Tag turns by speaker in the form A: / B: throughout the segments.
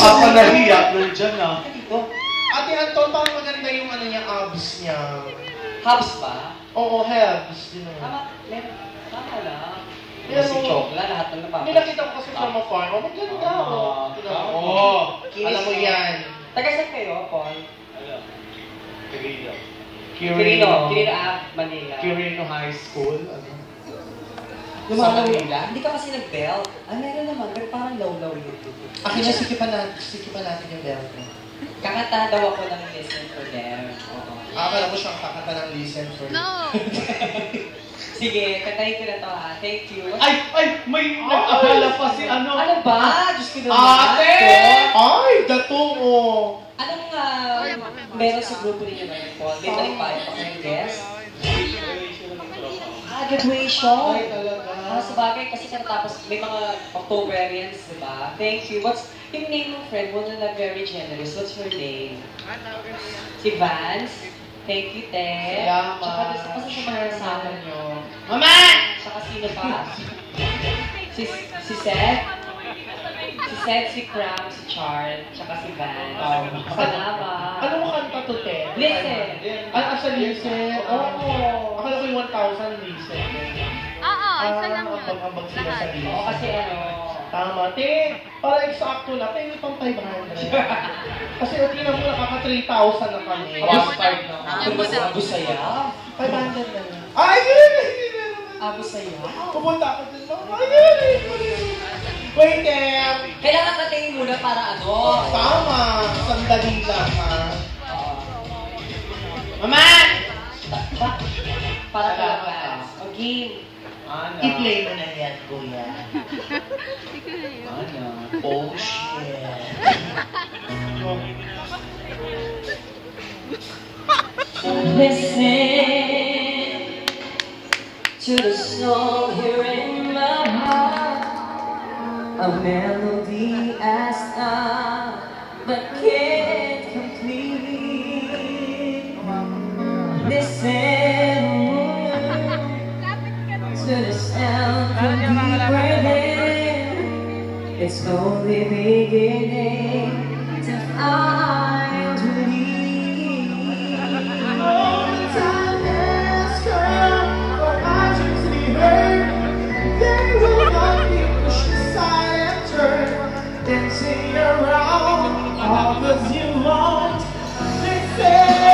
A: Nakakanahiya, nandiyan na.
B: Ate Anton, parang maganda yung ano niya, abs niya.
C: Hubs ba?
B: Oo, abs.
C: Tama, meron. Tama lang.
B: Pero,
C: Si Chokla, lahat ng napapagod.
B: Hindi nakita ko kasi sa mga farm. Oh, maganda ako.
A: Oo.
B: Alam mo yan.
C: Taga saan kayo, Paul?
A: Quirino.
C: Quirino, Manila.
B: Quirino High School.
C: Sa Manila? Hindi ka kasi nag-belt. Ah, meron naman. Pero parang low-low yun.
B: Akin na, sikipan natin yung belt mo.
C: Kakanta daw ako ng Listen for Them. Oo.
B: Akala ko siyang kakanta ng Listen for Them.
D: No!
C: Sige, kantahin ko na to ha. Thank you.
A: Ay! May nag-abala pa si ano.
C: Ano ba? Diyos ko naman.
B: Ate! Ay, dato mo.
C: Anong meron sa grupo ninyo ngayon, Paul? May talikbayan pa kayong guest? Graduation.
B: Ay, talaga.
C: Sa bagay, kasi katatapos, may mga Octoberians, di ba? Thank you. What's yung name ng friend mo na very generous? What's her name? Si Vance. Thank you, Te.
B: Salamat.
C: Tsaka sa mga kasama nyo.
B: Mama!
C: Tsaka sino pa? Si Seth. Si Seth, si Cram, si Char, tsaka si Vance. Salamat.
B: Anong kanta to, Te?
C: Listen.
B: Sa Listen? Oo. Akala ko yung 1,000 Listen.
D: Oo, isa lang yun.
B: Ambag sila sa Listen.
C: Oo, kasi ano.
B: Tama, Te. Para eksakto lang. Te, pang 500. Kasi tingnan mo, nakaka 3,000 na kami.
C: Last part na.
D: Abo daw.
C: Abo saya.
B: 500 na lang. Ay, yun!
C: Abo saya.
B: Pupunta ako din. Ay, yun! Wait, Te.
C: Kailangan natin muna para ano.
B: Tama. Sandali lang, ha? Mama!
C: Para talaga. O game.
B: I-play mo na yan, kuya.
C: Ano?
B: Oh, shit.
C: Listen to the song here in my heart, a melody as loud but can't complete. Listen to the sound from deep within. It's only beginning to find relief.
B: Oh, the time has come for my dreams to be heard. They will not be pushed aside and turned. Dancing around all that you want. Listen.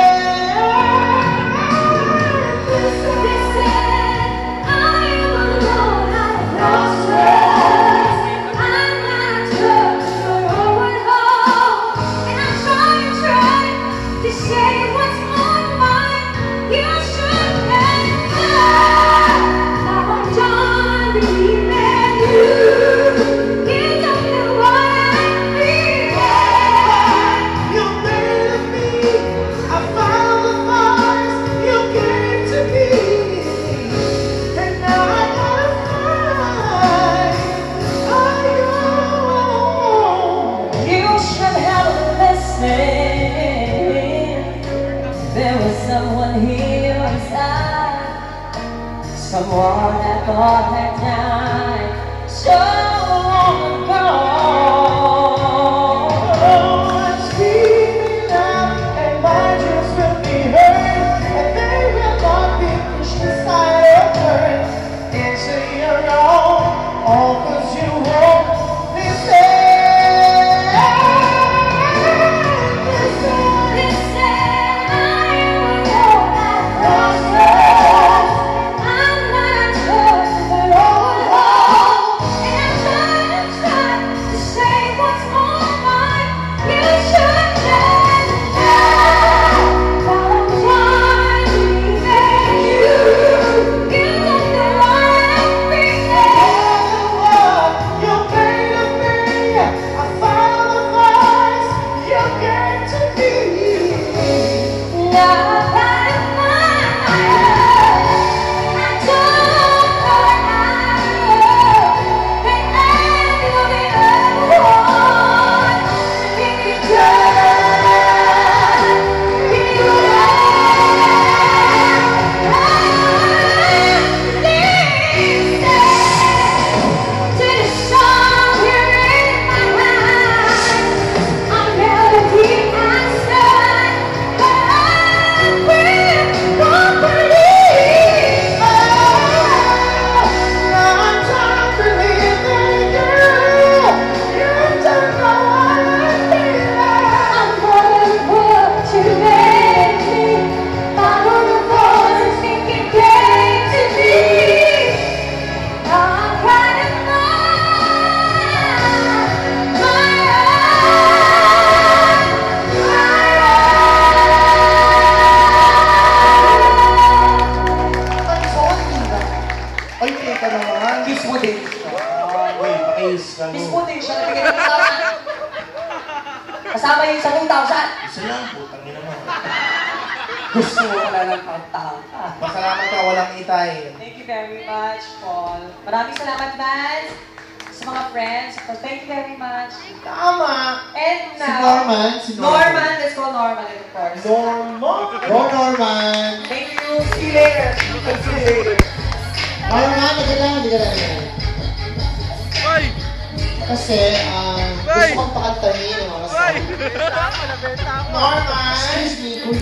C: Someone I thought had died so long ago.
B: Oh, I'm screaming out, and my dreams will be heard, and they will not be pushed aside or turned into your own, all 'cause you won't listen.
E: Say
C: Kasama yung sa 2,000.
B: Isa lang, putang ina mo.
C: Gusto mo pala ng pagtahang ka.
B: Pasalamat ka, walang itay.
C: Thank you very much, Paul. Maraming salamat, Vance. Sa mga friends. Thank you very much.
B: Tama!
C: And
B: Si
C: now,
B: Norman,
C: Norman. Let's call Norman, of course.
B: Norman! Go, Norman!
C: Thank you. See you later.
B: See you later. Norman, hindi ka lang. Kasi, gusto kong pakantahin yung mga Norman! Excuse me,